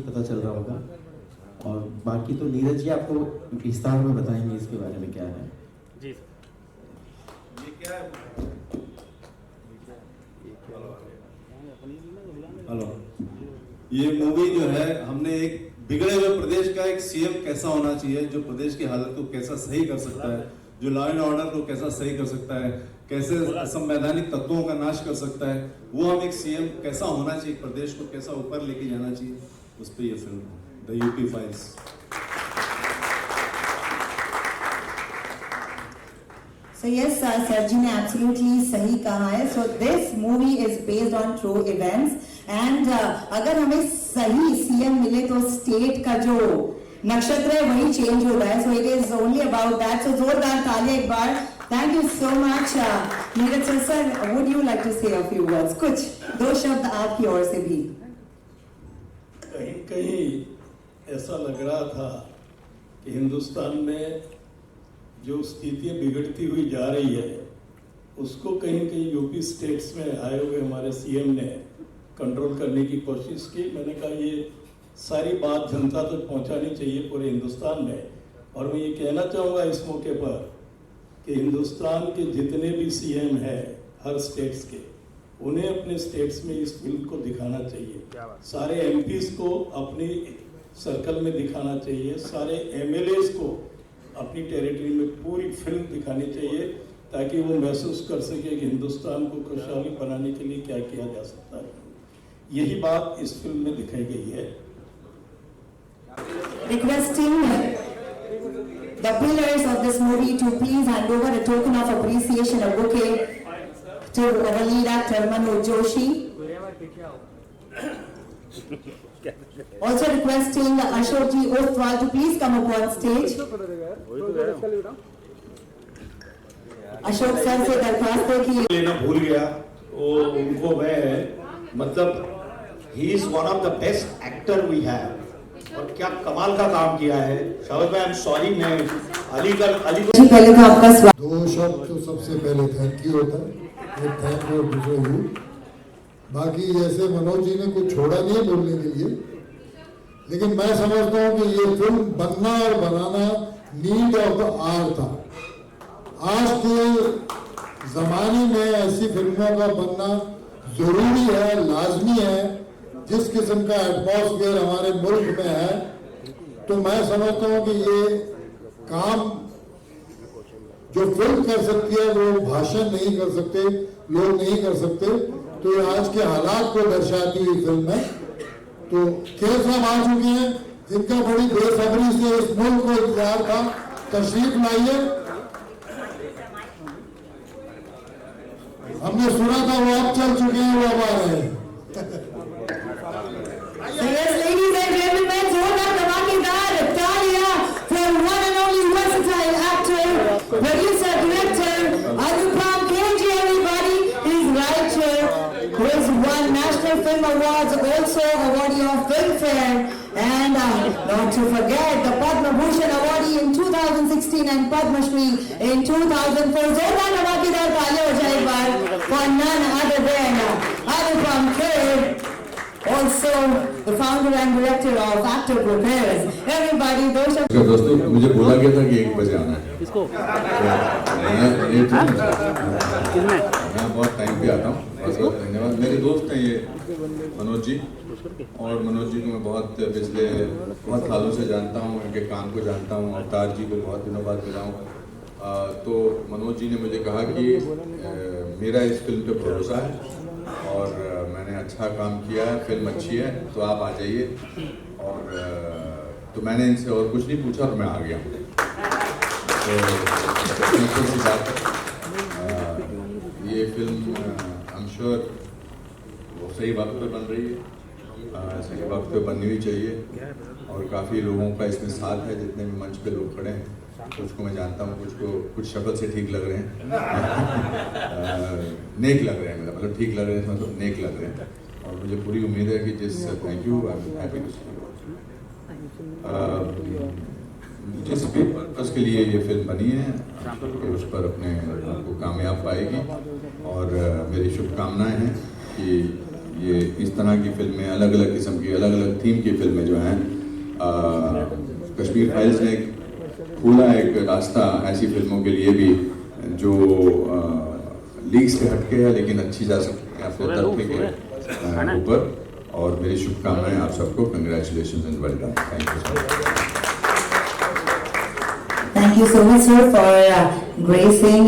पता चल रहा होगा। और बाकी तो नीरज जी आपको विस्तार में बताएंगे इसके बारे में क्या है। जी ये क्या है? हेलो, ये मूवी जो है, हमने एक बिगड़े हुए प्रदेश का एक सीएम कैसा होना चाहिए, जो प्रदेश की हालत को कैसा सही कर सकता है, जो लॉ एंड ऑर्डर को कैसा सही कर सकता है, कैसे असंवैधानिक तत्वों का नाश कर सकता है, वो हम एक सीएम कैसा होना चाहिए, प्रदेश को कैसा ऊपर लेके जाना चाहिए, उस पर ये फिल्म है, the UP files. So yes, Sarji ने absolutely सही कहा है. So this movie is based on true events and अगर हमें सही सीएम मिले तो स्टेट का जो नक्षत्र है वही चेंज होता है. So it is only about that. So जोरदार तालियां एक बार. Thank you so much, Neeraj sir. Would you like to say a few words? कुछ दो शब्द आपकी ओर से भी. कहीं कहीं ऐसा लग रहा था कि हिंदुस्तान में जो स्थितियाँ बिगड़ती हुई जा रही है उसको कहीं कहीं यूपी स्टेट्स में आए हुए हमारे सीएम ने कंट्रोल करने की कोशिश की. मैंने कहा ये सारी बात जनता तक पहुंचानी चाहिए पूरे हिंदुस्तान में. और मैं ये कहना चाहूँगा इस मौके पर कि हिंदुस्तान के जितने भी सीएम हैं हर स्टेट्स के, उन्हें अपने स्टेट्स में इस फिल्म को दिखाना चाहिए. सारे एमपीज को अपनी सर्कल में दिखाना चाहिए, सारे एमएलएज को अपनी टेरिटरी में पूरी फिल्म दिखानी चाहिए ताकि वो महसूस कर सके कि हिंदुस्तान को खुशहाली बनाने के लिए क्या किया जा सकता है. यही बात इस फिल्म में दिखाई गई है. Requesting the pillars of this movie to please hand over a token of appreciation, a bouquet, to our lead actor Manoj Joshi. Also requesting Ashok Ji Ostwal to please come up on stage. Ashok sir से दरख्वास्त है कि लेना भूल गया. वो उनको मैं मतलब ही is one of the best actor we have और क्या कमाल का काम किया है. शाबाश भाई, आई एम सॉरी. मैं अलीगढ़ जी पहले तो आपका स्वागत. दो शब्द तो सबसे पहले थैंक यू होता है, थैंक यू बिफोर यू. बाकी जैसे मनोज जी ने कुछ छोड़ा नहीं है बोलने के लिए, लेकिन मैं समझता हूँ कि ये फिल्म बनना और बनाना नीड ऑफ द आर था. आज के जमाने में ऐसी फिल्मों का बनना जरूरी है, लाजमी है. जिस किस्म का एटमॉस्फेयर हमारे मुल्क में है, तो मैं समझता हूँ कि ये काम जो फिल्म कर सकती है वो भाषण नहीं कर सकते, लोग नहीं कर सकते. तो ये आज के हालात को दर्शाती हुई फिल्म है. तो केस साहब आ चुके हैं जिनका बड़ी बेसब्री से इस मुल्क को इंतजार था. तशरीफ लाइए. हमने सुना था वो अब चल चुके हैं, वो अब आ रहे हैं. Ladies and gentlemen, जोरदार धमाकेदार तालियां for one and only versatile actor, producer, director Anupam KG. Everybody is right here, who has won National Film Awards, also awardee of Filmfare, and not to forget the Padma Bhushan awardee in 2016 and Padma Shri in 2004. जोरदार धमाकेदार तालियां हो जाए एक बार for none other than Anupam Kher. Also, the founder and director of Actor Prepares. Everybody, दोस्तों, मुझे बोला गया था कि 1 बजे आना है. किसको? मैं बहुत टाइम पे आता हूँ. बहुत बहुत धन्यवाद. मेरे दोस्त हैं ये मनोज जी, और मनोज जी को मैं पिछले बहुत सालों से जानता हूँ, उनके काम को जानता हूँ. अवतार जी को बहुत दिनों बाद मिला हूँ. तो मनोज जी ने मुझे कहा कि मेरा इस फिल्म पे भरोसा है और मैंने अच्छा काम किया है, फिल्म अच्छी है, तो आप आ जाइए. और तो मैंने इनसे और कुछ नहीं पूछा और मैं आ गया. तो बात ये फिल्म आई एम श्योर वो सही वक्त पे बन रही है, सही वक्त पे बननी भी चाहिए. और काफ़ी लोगों का इसमें साथ है, जितने भी मंच पे लोग खड़े हैं. कुछ को मैं जानता हूँ, कुछ शक्ल से ठीक लग रहे हैं, नेक लग रहे हैं, मतलब ठीक लग रहे हैं, मतलब नेक लग रहे हैं. और मुझे पूरी उम्मीद है कि thank you, I am happy to see you. जिस भी पर्पज़ के लिए ये फिल्म बनी है उस पर अपने आपको कामयाब पाएगी. और मेरी शुभकामनाएं हैं कि ये इस तरह की फिल्में, अलग अलग किस्म की, अलग अलग थीम की फिल्में जो हैं, कश्मीर फाइल्स ने खुला एक रास्ता ऐसी फिल्मों के लिए भी जो लीग से हटके है लेकिन अच्छी जा सकती है अपने तथ्य के ऊपर। और मेरी शुभकामनाएं आप सबको, congratulations and welcome. Thank you so much. Thank you so much, sir, for gracing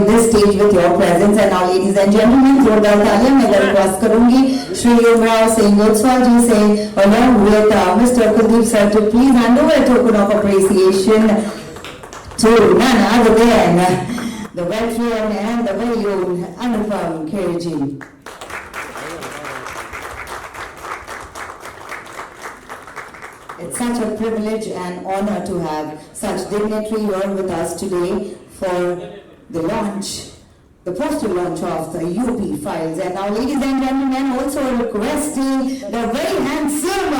this stage with your presence. And now, ladies and gentlemen, जोरदार तालियां मैं रिक्वेस्ट करूंगी श्री ओमराव सिंह ओसवाल जी से, along with Mr. Kuldeep sir, to please hand over a token of appreciation to none other than the veteran and the very own Anupam Kher ji. It's such a privilege and honor to have such dignitary here with us today for the launch, the poster launch of the UP files. And now, ladies and gentlemen, also requesting the very handsome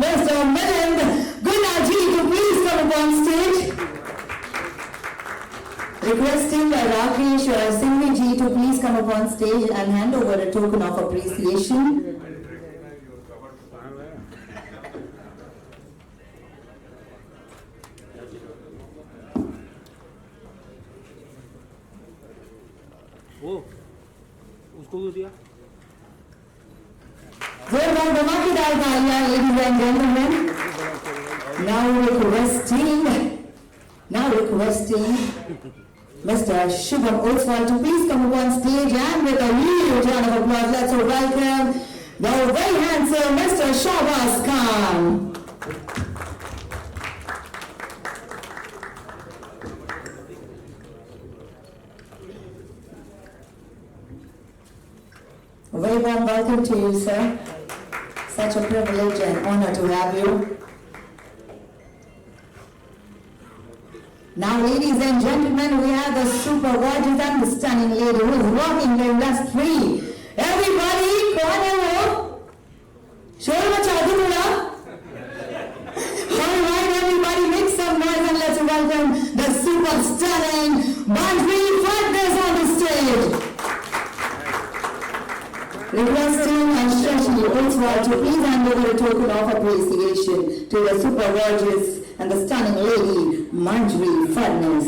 Mr. Milind Gunaji to please come upon stage. Requesting Rakesh Singhi ji to please come upon stage and hand over a token of appreciation. उसको दिया जोरदार धमाकेदार तालियां, ladies and gentlemen. Now requesting Mr. Shubham Oswal to please come upon stage, and with a huge round of applause, let's welcome the very handsome Mr. Shahbaz Khan. A very warm welcome to you, sir. Such a privilege and honor to have you. Now, ladies and gentlemen, we have the super gorgeous and the stunning lady who is rocking the industry. Everybody, kaun hai wo? Shor macha do thora. All right, everybody, make some noise and let's welcome the super stunning Manjri Fadnes on the stage. Requesting Shashi Oswal to please hand over a token of appreciation to the super gorgeous and the stunning lady Manjri Fadnes.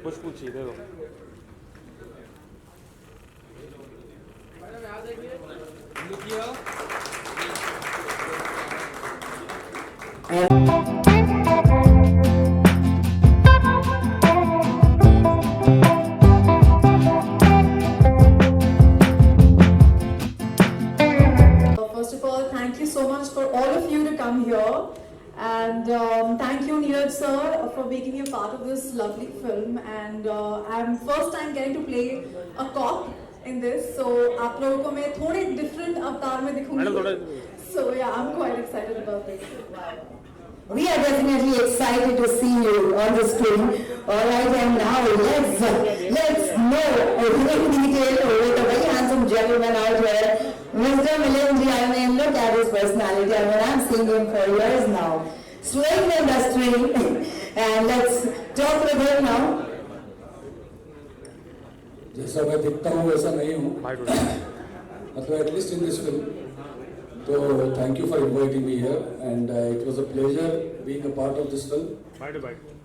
कुछ पूछिए दे दो। First of all, thank you so much for all of you to come here, and thank you Neeraj sir for making me a part of this lovely film. And I'm first time getting to play a cop in this, so आप लोगों को मैं थोड़े different अवतार में दिखूंगी. So yeah, I'm quite excited about this. We are definitely excited to see you on the screen. All right, and now let's know in detail with a very handsome gentleman out here, Mr. Milind. I mean, look at his personality. I mean, I'm seeing him for years now, slaying the industry. And let's talk with him now. जैसा मैं दिखता हूँ वैसा नहीं हूँ, मतलब at least in this film. तो thank you for inviting me here, and it was a pleasure being a part of this film.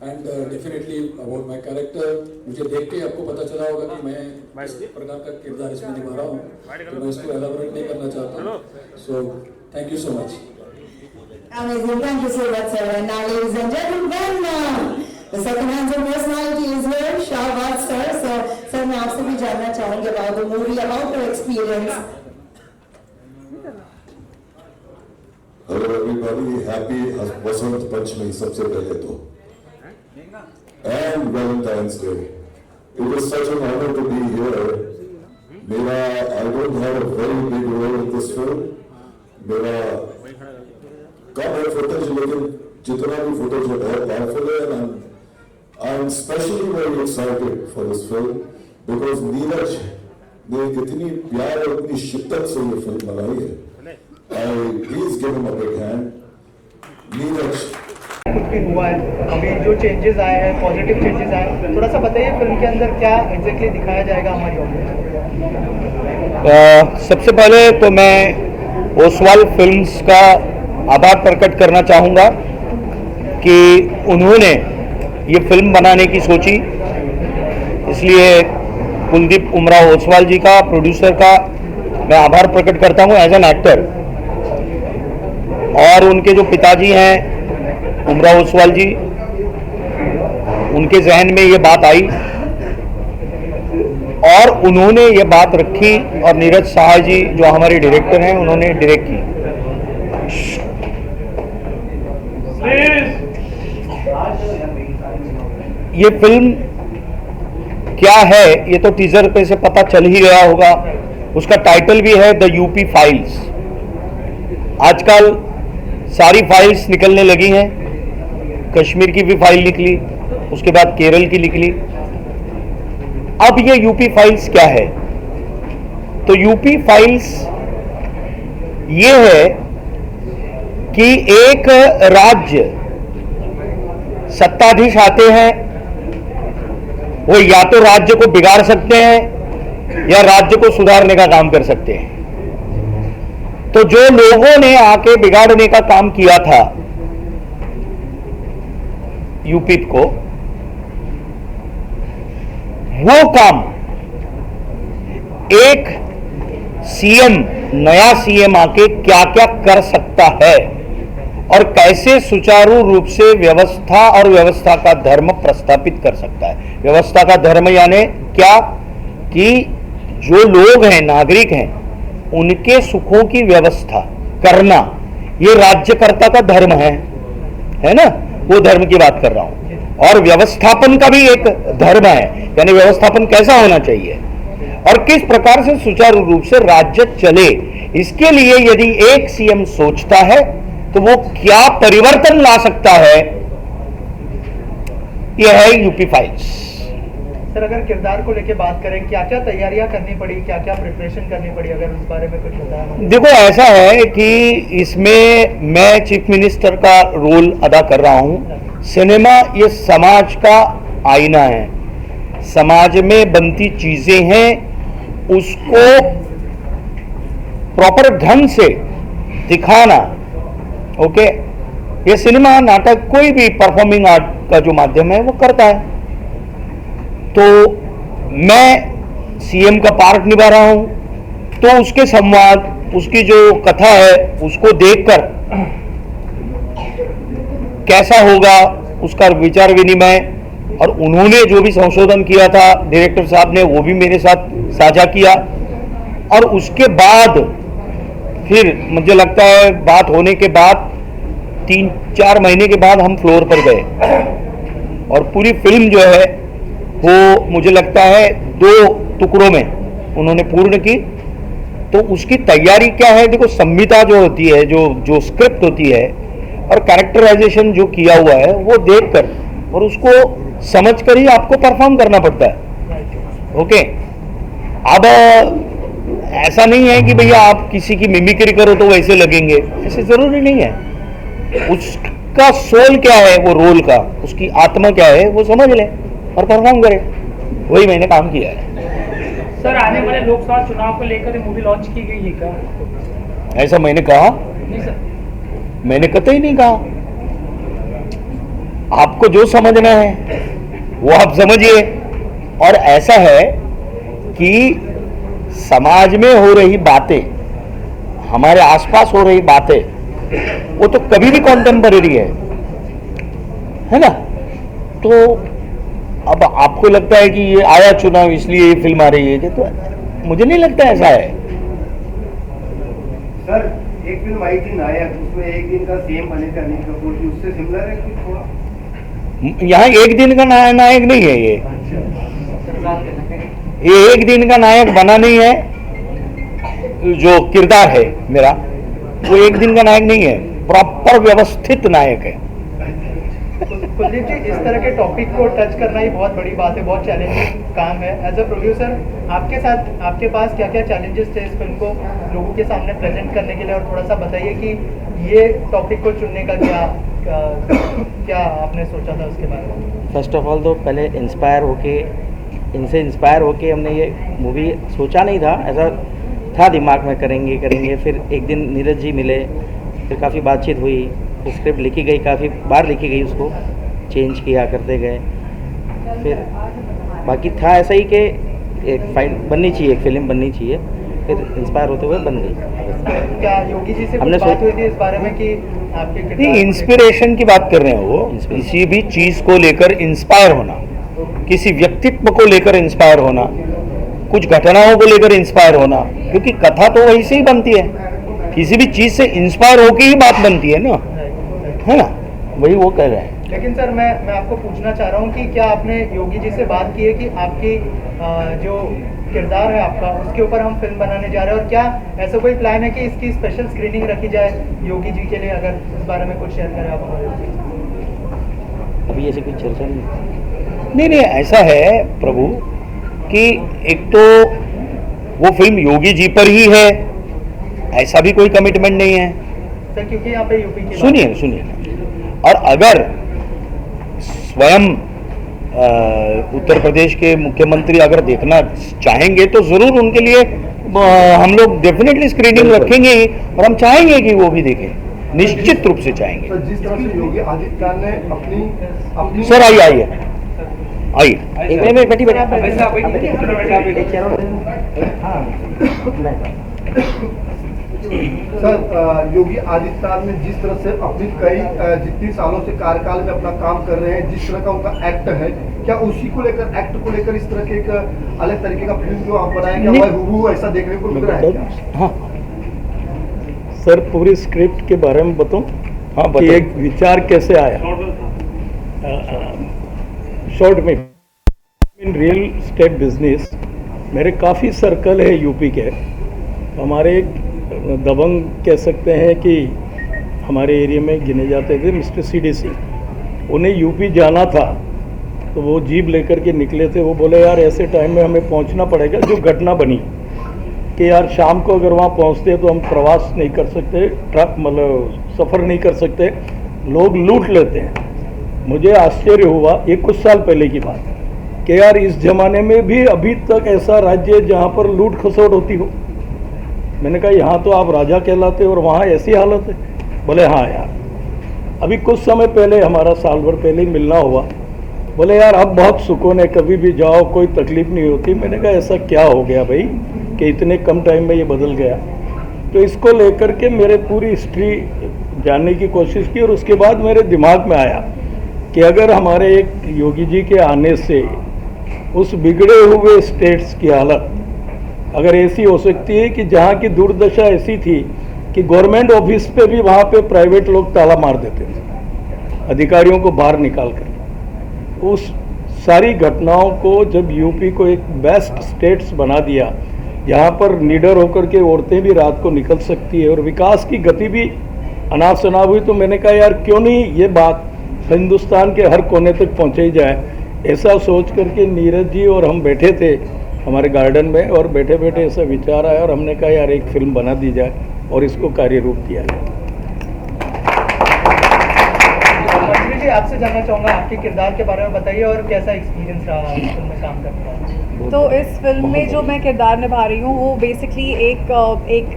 And definitely about my character, मुझे देख के आपको पता चला होगा कि मैं किस प्रकार का किरदार इसमें निभा रहा हूँ, तो मैं इसको एलाबोरेट नहीं करना चाहता हूँ. So thank you so much. Amazing, thank you so much, sir. And now, ladies and gentlemen, the second handsome personality is here, Shahbaz sir. So, sir, मैं आपसे भी जानना चाहूँगी about the movie, about your experience. Hello everybody, happy Vasant Panchami सबसे पहले तो, and Valentine's Day. It is such an honor to be here. I don't have a very big role in this film. मेरा कम है footage, लेकिन जितना भी footage है बहुत powerful है, and I'm especially very excited for this film because Neeraj ने इतनी प्यार और इतनी शिद्दत से ये फिल्म बनाई है. Please give him a big hand. Neeraj. कुछ भी हुआ है, अभी जो चेंजेस आए हैं, पॉजिटिव चेंजेस आए हैं, थोड़ा सा बताइए फिल्म के अंदर क्या एग्जैक्टली दिखाया जाएगा हमारी ऑडियंस। सबसे पहले तो मैं ओसवाल फिल्म्स का आभार प्रकट करना चाहूँगा कि उन्होंने ये फिल्म बनाने की सोची, इसलिए कुलदीप उमराव ओसवाल जी का, प्रोड्यूसर का मैं आभार प्रकट करता हूँ एज एन एक्टर। और उनके जो पिताजी हैं उमराव ओसवाल जी, उनके जहन में ये बात आई और उन्होंने ये बात रखी और नीरज शाह जी जो हमारे डायरेक्टर हैं उन्होंने डायरेक्ट की। ये फिल्म क्या है ये तो टीजर पे से पता चल ही गया होगा। उसका टाइटल भी है द यूपी फाइल्स। आजकल सारी फाइल्स निकलने लगी हैं, कश्मीर की भी फाइल निकली, उसके बाद केरल की निकली, अब ये यूपी फाइल्स क्या है? तो यूपी फाइल्स ये है कि एक राज्य सत्ताधीश आते हैं, वो या तो राज्य को बिगाड़ सकते हैं या राज्य को सुधारने का काम कर सकते हैं। तो जो लोगों ने आके बिगाड़ने का काम किया था यूपी को, वो काम एक सीएम, नया सीएम आके क्या क्या कर सकता है और कैसे सुचारू रूप से व्यवस्था और व्यवस्था का धर्म प्रस्थापित कर सकता है। व्यवस्था का धर्म यानी क्या कि जो लोग हैं, नागरिक हैं, उनके सुखों की व्यवस्था करना, ये राज्यकर्ता का धर्म है ना, वो धर्म की बात कर रहा हूं। और व्यवस्थापन का भी एक धर्म है, यानी व्यवस्थापन कैसा होना चाहिए और किस प्रकार से सुचारू रूप से राज्य चले। इसके लिए यदि एक सीएम सोचता है तो वो क्या परिवर्तन ला सकता है, यह है यूपी फाइल्स। सर अगर किरदार को लेके बात करें, क्या क्या तैयारियां करनी पड़ी, क्या क्या प्रिपरेशन करनी पड़ी, अगर उस बारे में कुछ बताया। देखो ऐसा है कि इसमें मैं चीफ मिनिस्टर का रोल अदा कर रहा हूं। सिनेमा ये समाज का आईना है, समाज में बनती चीजें हैं, उसको प्रॉपर ढंग से दिखाना। ओके, ये सिनेमा, नाटक, कोई भी परफॉर्मिंग आर्ट का जो माध्यम है वो करता है। तो मैं सीएम का पार्ट निभा रहा हूं, तो उसके संवाद, उसकी जो कथा है उसको देखकर कैसा होगा उसका विचार विनिमय, और उन्होंने जो भी संशोधन किया था डायरेक्टर साहब ने वो भी मेरे साथ साझा किया। और उसके बाद फिर मुझे लगता है बात होने के बाद 3-4 महीने के बाद हम फ्लोर पर गए और पूरी फिल्म जो है वो मुझे लगता है 2 टुकड़ों में उन्होंने पूर्ण की। तो उसकी तैयारी क्या है, देखो संहिता जो होती है, जो स्क्रिप्ट होती है और कैरेक्टराइजेशन जो किया हुआ है वो देखकर और उसको समझकर ही आपको परफॉर्म करना पड़ता है। ओके, अब ऐसा नहीं है कि भैया आप किसी की मिमिक्री करो तो वैसे लगेंगे, ऐसे जरूरी नहीं है। उसका सोल क्या है, वो रोल का, उसकी आत्मा क्या है वो समझ ले और परफॉर्म करे। वही मैंने काम किया है। सर आने वाले लोकसभा चुनाव को लेकर मूवी लॉन्च की गई है क्या? ऐसा मैंने कहा नहीं सर, मैंने कतई नहीं कहा। आपको जो समझना है वो आप समझिए। और ऐसा है कि समाज में हो रही बातें, हमारे आसपास हो रही बातें, वो तो कभी भी कॉन्टेम्परेरी है ना। तो अब आपको लगता है कि ये आया चुनाव इसलिए ये फिल्म आ रही है, तो मुझे नहीं लगता ऐसा है। सर एक फिल्म आई थी नायक, उसमें एक दिन का सीएम बने थे अनिल कपूर जी, उससे सिमिलर है कुछ थोड़ा? यहाँ एक दिन का नायक नहीं है ये एक दिन का नायक बना नहीं है। जो किरदार है मेरा वो एक दिन का नायक नहीं है, प्रॉपर व्यवस्थित नायक है। कुलदीप जी, इस तरह के टॉपिक को टच करना ही बहुत बड़ी बात है, बहुत चैलेंजिंग काम है। एज अ प्रोड्यूसर आपके साथ, आपके पास क्या क्या चैलेंजेस थे इस फिल्म को लोगों के सामने प्रेजेंट करने के लिए, और थोड़ा सा बताइए कि ये टॉपिक को चुनने का क्या क्या आपने सोचा था उसके बारे में? फर्स्ट ऑफ ऑल तो पहले इनसे इंस्पायर होके हमने ये मूवी सोचा नहीं था, ऐसा था दिमाग में करेंगे। फिर एक दिन नीरज जी मिले, फिर काफ़ी बातचीत हुई, फिर स्क्रिप्ट लिखी गई, काफ़ी बार लिखी गई, उसको चेंज किया करते गए। फिर बाकी था ऐसा ही कि एक फाइल बननी चाहिए, एक फिल्म बननी चाहिए, फिर इंस्पायर होते हुए बन गई। क्या योगी जी से हमने कुछ बात हुई थी इस बारे में कि आपके नहीं, इंस्पिरेशन की बात कर रहे हैं वो, किसी भी चीज़ को लेकर इंस्पायर होना, किसी व्यक्तित्व को लेकर इंस्पायर होना, कुछ घटनाओं को लेकर इंस्पायर होना, क्योंकि कथा तो वही से ही बनती है, किसी भी चीज़ से इंस्पायर होकर ही बात बनती है ना, है ना, वही वो कह रहे हैं। लेकिन सर मैं आपको पूछना चाह रहा हूँ कि क्या आपने योगी जी से बात की है कि आपकी जो किरदार है आपका, उसके ऊपर हम फिल्म बनाने जा रहे हैं, और क्या ऐसा कोई प्लान है कि इसकी स्पेशल स्क्रीनिंग रखी जाए योगी जी के लिए? अगर इस बारे में कुछ शेयर करें आप हमारे। अभी ऐसी कोई चर्चा नहीं, ऐसा है प्रभु कि एक तो वो फिल्म योगी जी पर ही है, ऐसा भी कोई कमिटमेंट नहीं है सर, क्योंकि यहाँ पे यूपी की सुनिए, और अगर स्वयं उत्तर प्रदेश के मुख्यमंत्री अगर देखना चाहेंगे तो जरूर उनके लिए हम लोग डेफिनेटली स्क्रीनिंग रखेंगे ही, और हम चाहेंगे कि वो भी देखें, निश्चित रूप से चाहेंगे। तो जिस तरह से योगी आदित्यनाथ ने अपनी सर आइए एक मिनट बैठी सर, योगी आदित्यनाथ ने जिस तरह से अपनी कई जितनी सालों से कार्यकाल में अपना काम कर रहे हैं, जिस तरह का उनका एक्ट है, क्या उसी को लेकर एक्ट को लेकर इस तरह के एक अलग तरीके का फिल्म जो आप बनाएंगे, क्या हूबहू ऐसा देखने को मिल रहा है क्या? हाँ सर, पूरी स्क्रिप्ट के बारे में बताऊं? हाँ, कि एक विचार कैसे आया शॉर्ट में। इन रियल स्टेट बिजनेस मेरे काफ़ी सर्कल है यूपी के, हमारे एक दबंग कह सकते हैं कि हमारे एरिया में गिने जाते थे मिस्टर CDC, उन्हें यूपी जाना था तो वो जीप लेकर के निकले थे। वो बोले यार ऐसे टाइम में हमें पहुंचना पड़ेगा, जो घटना बनी कि यार शाम को अगर वहाँ पहुँचते तो हम प्रवास नहीं कर सकते, ट्रक मतलब सफ़र नहीं कर सकते, लोग लूट लेते हैं। मुझे आश्चर्य हुआ, ये कुछ साल पहले की बात, कि यार इस ज़माने में भी अभी तक ऐसा राज्य है जहाँ पर लूट खसोट होती हो। मैंने कहा यहाँ तो आप राजा कहलाते और वहाँ ऐसी हालत है। बोले हाँ यार, अभी कुछ समय पहले हमारा साल भर पहले ही मिलना हुआ, बोले यार अब बहुत सुकून है, कभी भी जाओ कोई तकलीफ नहीं होती। मैंने कहा ऐसा क्या हो गया भाई कि इतने कम टाइम में ये बदल गया? तो इसको लेकर के मेरे पूरी हिस्ट्री जानने की कोशिश की, और उसके बाद मेरे दिमाग में आया कि अगर हमारे एक योगी जी के आने से उस बिगड़े हुए स्टेट्स की हालत अगर ऐसी हो सकती है कि जहाँ की दुर्दशा ऐसी थी कि गवर्नमेंट ऑफिस पे भी वहाँ पे प्राइवेट लोग ताला मार देते थे, अधिकारियों को बाहर निकाल कर। उस सारी घटनाओं को जब यूपी को एक बेस्ट स्टेट्स बना दिया, जहाँ पर निडर होकर के औरतें भी रात को निकल सकती है और विकास की गति भी अनाप शनाप हुई, तो मैंने कहा यार क्यों नहीं ये बात हिंदुस्तान के हर कोने तक पहुँचाई जाए। ऐसा सोच करके नीरज जी और हम बैठे थे हमारे गार्डन में, और बैठे बैठे ऐसा विचार आया और हमने कहा यार एक फिल्म बना दी जाए और इसको कार्य रूप दिया जाए। मंत्री जी, आपसे जानना चाहूँगा आपके किरदार के बारे में बताइए और कैसा एक्सपीरियंस रहा इस फिल्म में काम करने का? तो इस फिल्म में जो मैं किरदार निभा रही हूँ वो बेसिकली एक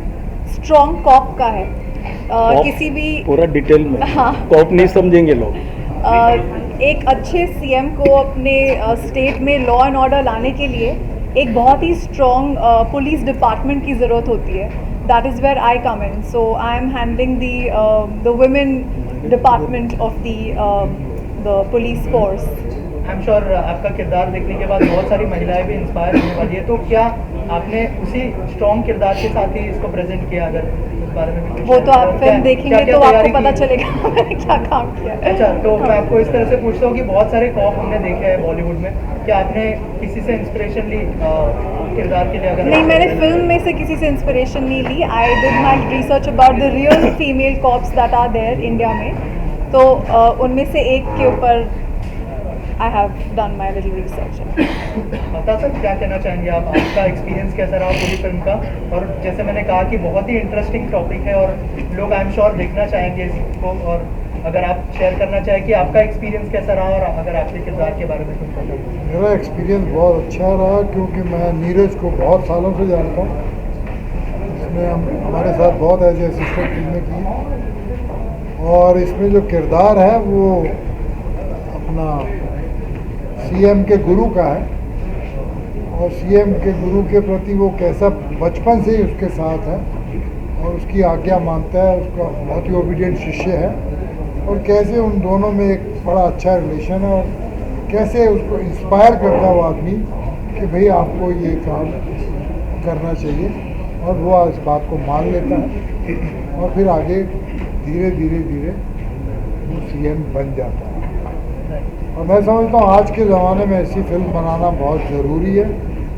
स्ट्रॉन्ग कॉप का है। किसी भी पूरा डिटेल में हाँ, कॉप नहीं समझेंगे लोग। एक अच्छे CM को अपने स्टेट में लॉ एंड ऑर्डर लाने के लिए एक बहुत ही स्ट्रॉन्ग पुलिस डिपार्टमेंट की ज़रूरत होती है। That is where I come in. So I am handling the women department of the police force. I am sure आपका किरदार देखने के बाद बहुत सारी महिलाएं भी इंस्पायर होने वाली है, तो क्या आपने उसी स्ट्रॉन्ग किरदार के साथ ही इसको प्रेजेंट किया? अगर इस बारे में भी वो तो आप फिल्म देखेंगे तो आपको पता चलेगा मैंने क्या काम किया। अच्छा, तो मैं आपको इस तरह से पूछता हूँ कि बहुत सारे कॉप हमने देखे हैं बॉलीवुड में, क्या आपने किसी से इंस्पिरेशन ली किरदार के लिए? अगर नहीं, मैंने फिल्म में से किसी से इंस्पिरेशन नहीं ली। I did my research about the real female cops that are there India में, तो उनमें से एक के ऊपर I have done my little research. बता सर, क्या कहना चाहेंगे आप? आपका एक्सपीरियंस कैसा रहा पूरी फिल्म का? और जैसे मैंने कहा कि बहुत ही इंटरेस्टिंग टॉपिक है और लोग आई एम श्योर देखना चाहेंगे इसको, और अगर आप शेयर करना चाहें कि आपका एक्सपीरियंस कैसा रहा और अगर आपके किरदार के बारे में कुछ बताएं। मेरा एक्सपीरियंस बहुत अच्छा रहा क्योंकि मैं नीरज को बहुत सालों से जानता हूँ। इसमें हमारे साथ बहुत ऐसे असिस्टेंट फिल्में की और इसमें जो किरदार है वो अपना सीएम के गुरु का है और सीएम के गुरु के प्रति वो कैसा बचपन से ही उसके साथ है और उसकी आज्ञा मानता है, उसका बहुत ही ओबीडियंट शिष्य है और कैसे उन दोनों में एक बड़ा अच्छा रिलेशन है और कैसे उसको इंस्पायर करता है वो आदमी कि भाई आपको ये काम करना चाहिए और वो इस बात को मान लेता है और फिर आगे धीरे धीरे धीरे वो सीएम बन जाता है। और मैं समझता हूँ आज के ज़माने में ऐसी फिल्म बनाना बहुत ज़रूरी है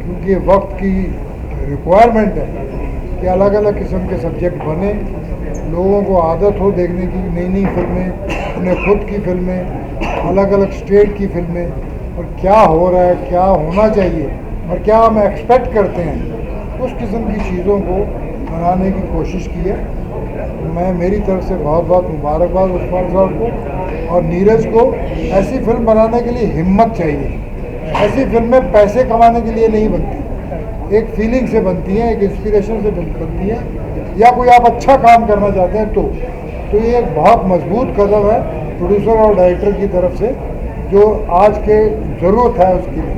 क्योंकि वक्त की रिक्वायरमेंट है कि अलग अलग किस्म के सब्जेक्ट बने, लोगों को आदत हो देखने की नई नई फिल्में, अपने खुद की फिल्में, अलग अलग स्टेट की फिल्में और क्या हो रहा है, क्या होना चाहिए और क्या हम एक्सपेक्ट करते हैं, उस किस्म की चीज़ों को बनाने की कोशिश की है। मैं मेरी तरफ से बहुत बहुत मुबारकबाद उस्मान साहब को और नीरज को। ऐसी फिल्म बनाने के लिए हिम्मत चाहिए। ऐसी फिल्में पैसे कमाने के लिए नहीं बनती, एक फीलिंग से बनती हैं, एक इंस्पिरेशन से बनती हैं या कोई आप अच्छा काम करना चाहते हैं तो ये एक बहुत मजबूत कदम है प्रोड्यूसर और डायरेक्टर की तरफ से जो आज के ज़रूरत है उसके लिए।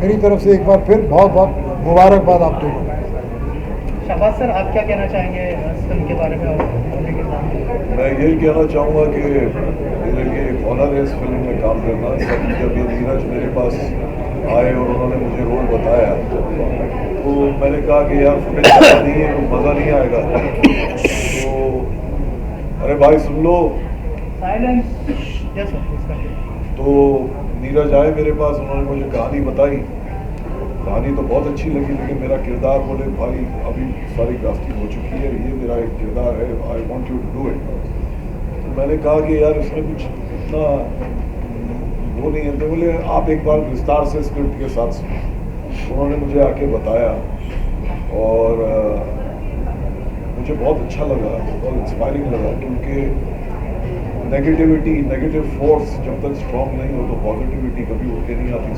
मेरी तरफ से एक बार फिर बहुत बहुत मुबारकबाद आप दोनों। शाबाश सर, आप क्या कहना चाहेंगे इस फिल्म के बारे में? मैं यही कहना चाहूँगा कि मेरे लिए एक ऑनर है इस फिल्म में काम करना। जब ये नीरज मेरे पास आए और उन्होंने मुझे रोल बताया तो मैंने कहा कि यार फुटेज ज़्यादा नहीं है तो मज़ा नहीं आएगा। तो अरे भाई सुन लो, तो नीरज आए मेरे पास, उन्होंने मुझे कहानी बताई। कहानी तो बहुत अच्छी लगी लेकिन मेरा किरदार, बोले भाई अभी सारी कास्टिंग हो चुकी है, ये मेरा एक किरदार है, I want you to do it. तो मैंने कहा कि यार इसमें कुछ इतना वो नहीं है। तो बोले आप एक बार विस्तार से स्क्रिप्ट के साथ सुनो। उन्होंने मुझे आके बताया और मुझे बहुत अच्छा लगा, बहुत इंस्पायरिंग लगा क्योंकि नेगेटिव फोर्स जब तक स्ट्रॉन्ग नहीं हो तो पॉजिटिविटी कभी उठ के नहीं आती,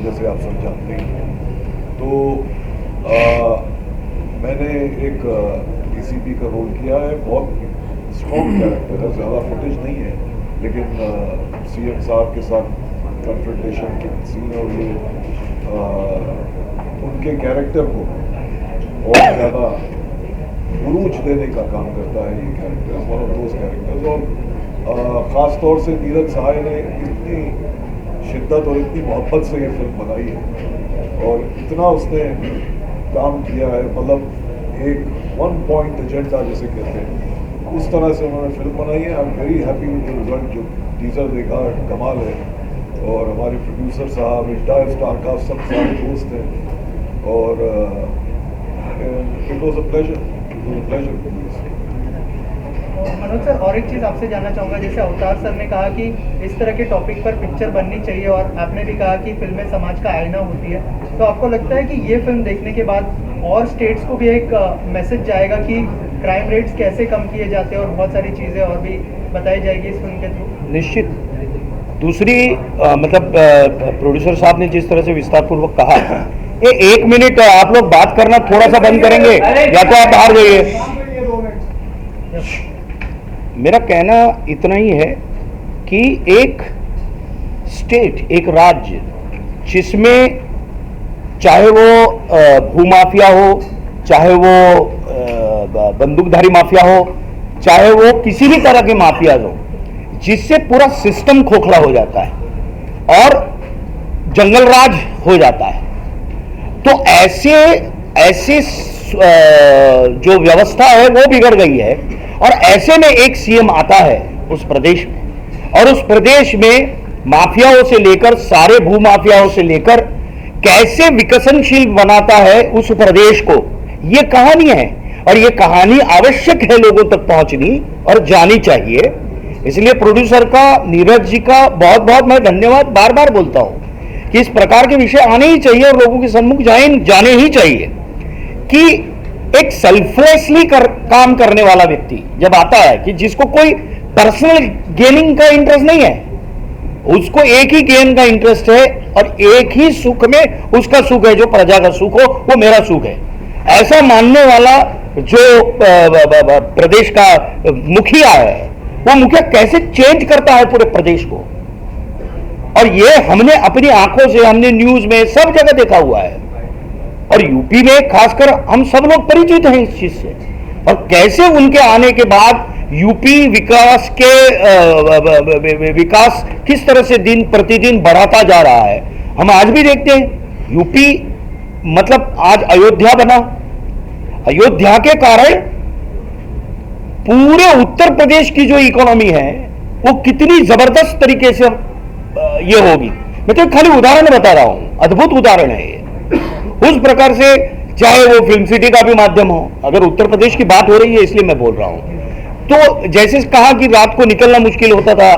जैसे आप सब जानते हैं। तो मैंने एक ACP का रोल किया है, बहुत स्ट्रॉन्ग कैरेक्टर है, ज़्यादा फुटेज नहीं है लेकिन CM साहब के साथ कन्फ्रंटेशन के सीन और ये उनके कैरेक्टर को और ज़्यादा उरूज देने का काम करता है ये character, one of those characters. और ख़ास तौर से नीरज सहाय ने इतनी शिद्दत और इतनी मोहब्बत से ये फिल्म बनाई है और इतना उसने काम किया है, मतलब एक 1 पॉइंट एजेंडा जिसे कहते हैं उस तरह से उन्होंने फिल्म बनाई है। आई am very happy with the result. जो टीजर देखा कमाल है और हमारे प्रोड्यूसर साहब, इंटायर स्टार कास्ट सब सारे दोस्त हैं और it was a pleasure. Manoj sir, और एक चीज़ आपसे जानना चाहूँगा, जैसे अवतार सर ने कहा कि इस तरह के टॉपिक पर पिक्चर बननी चाहिए और आपने भी कहा कि फिल्में समाज का आईना होती है, तो आपको लगता है कि ये फिल्म देखने के बाद और स्टेट्स को भी एक मैसेज जाएगा कि क्राइम रेट्स कैसे कम किए जाते हैं और बहुत सारी चीज़ें और भी बताई जाएगी इस फिल्म के थ्रू? निश्चित। दूसरी मतलब प्रोड्यूसर साहब ने जिस तरह से विस्तारपूर्वक कहा, ये 1 मिनट आप लोग बात करना थोड़ा सा बंद करेंगे या तो आप बाहर जाइए। मेरा कहना इतना ही है कि एक स्टेट, एक राज्य जिसमें चाहे वो भूमाफिया हो, चाहे वो बंदूकधारी माफिया हो, चाहे वो किसी भी तरह के माफिया हो, जिससे पूरा सिस्टम खोखला हो जाता है और जंगल राज हो जाता है, तो ऐसे जो व्यवस्था है वो बिगड़ गई है। और ऐसे में एक सीएम आता है उस प्रदेश में और उस प्रदेश में माफियाओं से लेकर सारे भूमाफियाओं से लेकर कैसे विकसनशील बनाता है उस प्रदेश को, ये कहानी है और ये कहानी आवश्यक है लोगों तक पहुंचनी और जानी चाहिए। इसलिए प्रोड्यूसर का, नीरज जी का बहुत बहुत मैं धन्यवाद बार बार बोलता हूं कि इस प्रकार के विषय आने ही चाहिए और लोगों के सम्मुख जाने ही चाहिए कि एक सेल्फलेसली काम करने वाला व्यक्ति जब आता है कि जिसको कोई पर्सनल गेनिंग का इंटरेस्ट नहीं है, उसको एक ही गेन का इंटरेस्ट है और एक ही सुख में उसका सुख है, जो प्रजा का सुख हो वो मेरा सुख है, ऐसा मानने वाला जो प्रदेश का मुखिया है, वो मुखिया कैसे चेंज करता है पूरे प्रदेश को। और ये हमने अपनी आंखों से, हमने न्यूज में सब जगह देखा हुआ है, और यूपी में खासकर हम सब लोग परिचित हैं इस चीज से। और कैसे उनके आने के बाद यूपी विकास किस तरह से दिन प्रतिदिन बढ़ाता जा रहा है, हम आज भी देखते हैं। यूपी मतलब आज अयोध्या बना, अयोध्या के कारण पूरे उत्तर प्रदेश की जो इकोनॉमी है वो कितनी जबरदस्त तरीके से ये होगी। मैं तो खाली उदाहरण बता रहा हूं, अद्भुत उदाहरण है ये। उस प्रकार से चाहे वो फिल्म सिटी का भी माध्यम हो, अगर उत्तर प्रदेश की बात हो रही है इसलिए मैं बोल रहा हूं। तो जैसे कहा कि रात को निकलना मुश्किल होता था,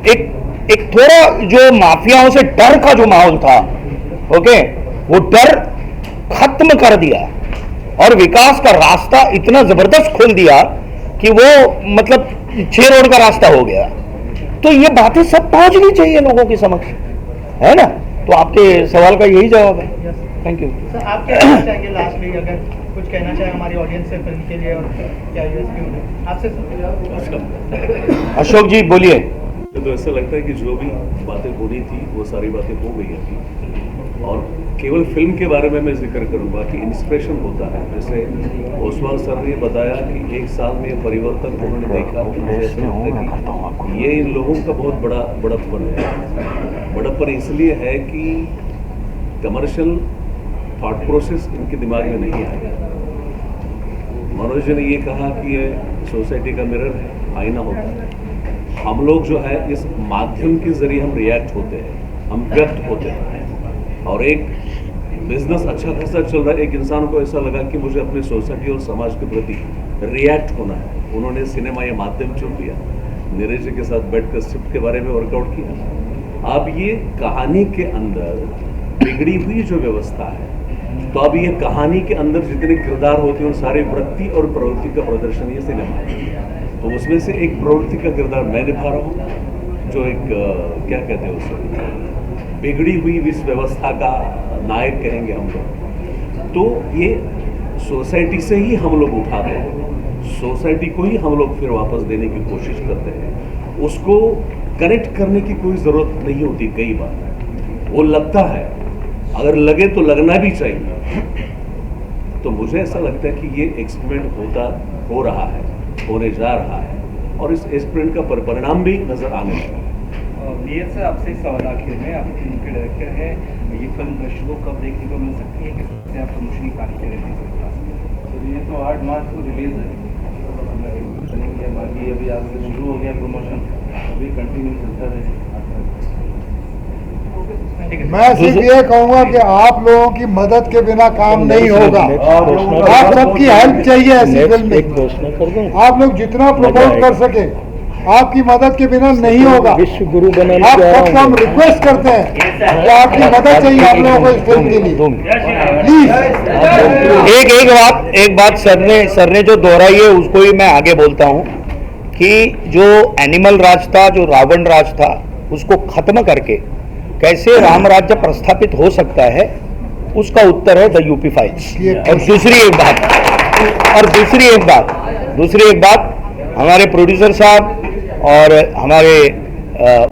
एक थोड़ा जो माफियाओं से डर का जो माहौल था, ओके, वो डर खत्म कर दिया और विकास का रास्ता इतना जबरदस्त खोल दिया कि वो मतलब 6 रोड का रास्ता हो गया। तो ये बातें सब पहुंचनी चाहिए लोगों के समक्ष, है ना। तो आपके सवाल का यही जवाब है। Thank you sir. आप क्या कहना चाहेंगे लास्टली, अगर कुछ कहना चाहे हमारी ऑडियंस से फिल्म के लिए, और क्या यूएसपी आपसे? अशोक जी बोलिए। तो ऐसा लगता है कि जो भी बातें होनी थी वो सारी बातें हो गई अभी, और केवल फिल्म के बारे में मैं जिक्र करूंगा कि इंस्पिरेशन होता है। जैसे ओसवाल सर ने बताया कि 1 साल में परिवर्तन उन्होंने देखा, मुझे ऐसा लगता है कि ये इन लोगों का बहुत बड़ा बड़प्पन है। बड़प्पन इसलिए है कि कमर्शियल थॉट प्रोसेस इनके दिमाग में नहीं आया। मनोज जी ने ये कहा कि ये सोसाइटी का मिरर है, आईना होता है। हम लोग जो है इस माध्यम के जरिए हम रिएक्ट होते हैं, हम व्यक्त होते हैं। और एक बिजनेस अच्छा खासा चल रहा है, एक इंसान को ऐसा लगा कि मुझे अपने सोसाइटी और समाज के प्रति रिएक्ट होना है। उन्होंने सिनेमा ये माध्यम चुन लिया, नीरज जी के साथ बैठकर स्क्रिप्ट के बारे में वर्कआउट किया। अब ये कहानी के अंदर बिगड़ी हुई जो व्यवस्था है, तो अब ये कहानी के अंदर जितने किरदार होते हैं उन सारे वृत्ति और प्रवृत्ति का प्रदर्शन ये सिनेमा है। तो उसमें से एक प्रवृत्ति का किरदार मैं निभा रहा हूँ, जो एक क्या कहते हैं उसे, बिगड़ी हुई इस व्यवस्था का नायक कहेंगे हम लोग। तो ये सोसाइटी से ही हम लोग उठाते हैं, सोसाइटी को ही हम लोग फिर वापस देने की कोशिश करते हैं। उसको कनेक्ट करने की कोई ज़रूरत नहीं होती। कई बार वो लगता है, अगर लगे तो लगना भी चाहिए। तो मुझे ऐसा लगता है कि ये एक्सपेरिमेंट हो रहा है, होने जा रहा है, और इस एक्सपेरिमेंट का परिणाम भी नजर आने लगा है। वीर सर, आपसे सवाल आखिर में, आप फिल्म के डायरेक्टर हैं, ये फिल्म दर्शकों को कब देखने को मिल सकती है, किस तरह से आप प्रमोशन की कार्य करेंगे? तो ये तो 8 मार्च को रिलीज है, बाकी अभी आज से शुरू हो गया प्रमोशन, अभी कंटिन्यू चलता है। मैं सिर्फ ये कहूंगा कि आप लोगों की मदद के बिना काम नहीं होगा। आप सबकी हेल्प चाहिए ऐसी फिल्म में। आप लोग जितना प्रमोट कर सके, आपकी मदद के बिना नहीं होगा। विश्व गुरु बनाने आप सबको हम रिक्वेस्ट करते हैं कि आपकी मदद चाहिए हम लोगों को इस फिल्म के लिए, प्लीज। एक बात सर ने जो दोहराई है उसको ही मैं आगे बोलता हूँ कि जो एनिमल राज था, जो रावण राज था, उसको खत्म करके कैसे राम राज्य प्रस्थापित हो सकता है, उसका उत्तर है द यूपी फाइल्स। और दूसरी एक बात हमारे प्रोड्यूसर साहब और हमारे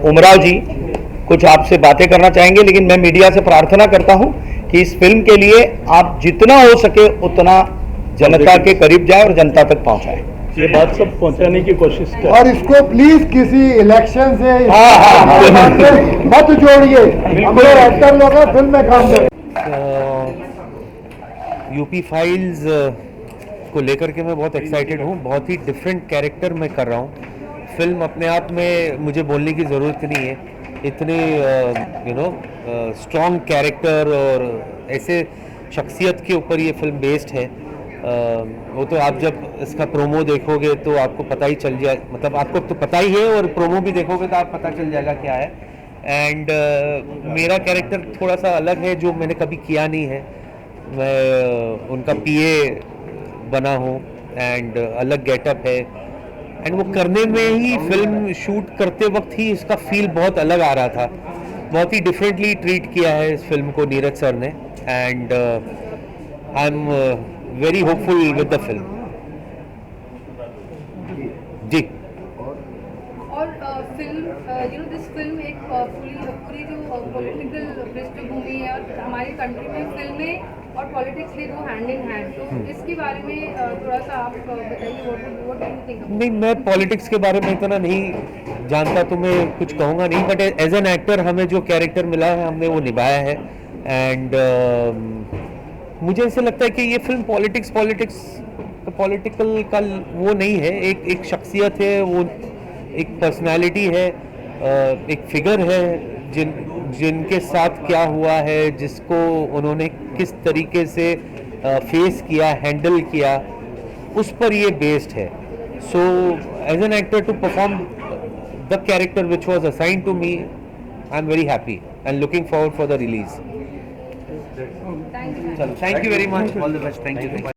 उमराव जी कुछ आपसे बातें करना चाहेंगे, लेकिन मैं मीडिया से प्रार्थना करता हूं कि इस फिल्म के लिए आप जितना हो सके उतना जनता के करीब जाए और जनता तक पहुंचाए। ये बात सब पहुंचाने की कोशिश करें, और इसको प्लीज किसी इलेक्शन से मत जोड़िए। हम लोग एक्टर लोग हैं, फिल्म में काम करें। यूपी फाइल्स को लेकर के मैं बहुत एक्साइटेड हूँ। बहुत ही डिफरेंट कैरेक्टर मैं कर रहा हूँ। फिल्म अपने आप में मुझे बोलने की ज़रूरत नहीं है, इतने स्ट्रॉन्ग कैरेक्टर और ऐसे शख्सियत के ऊपर ये फिल्म बेस्ड है। वो तो आप जब इसका प्रोमो देखोगे तो आपको पता ही चल जाए, मतलब आपको तो पता ही है, और प्रोमो भी देखोगे तो आप पता चल जाएगा क्या है। एंड मेरा कैरेक्टर थोड़ा सा अलग है, जो मैंने कभी किया नहीं है। मैं उनका पीए बना हूँ एंड अलग गेटअप है। एंड वो करने में ही फिल्म शूट करते वक्त ही इसका फील बहुत अलग आ रहा था, बहुत ही डिफरेंटली ट्रीट किया है इस फिल्म को नीरज सर ने, and I am very hopeful with the film जी। और फिल्म दिस फिल्म एक पूरी जो पॉलिटिकल पृष्ठभूमि है और हमारी कंट्री में फिल्में और पॉलिटिक्स भी दो हैंड इन हैंड, तो इसके बारे में थोड़ा सा आप बताइए, व्हाट डू यू थिंक? नहीं, मैं पॉलिटिक्स के बारे में इतना नहीं जानता तो मैं कुछ कहूँगा नहीं, बट एज एन एक्टर हमें जो कैरेक्टर मिला है हमने वो निभाया है, एंड मुझे ऐसे लगता है कि ये फिल्म पॉलिटिकल का वो नहीं है, एक शख्सियत है, वो एक पर्सनालिटी है, एक फिगर है जिनके साथ क्या हुआ है, जिसको उन्होंने किस तरीके से फेस किया, हैंडल किया, उस पर ये बेस्ड है। So as an actor to perform the character which was assigned to me, I am very happy and looking forward for the release. Thank you thank you very much, all the best, thank you.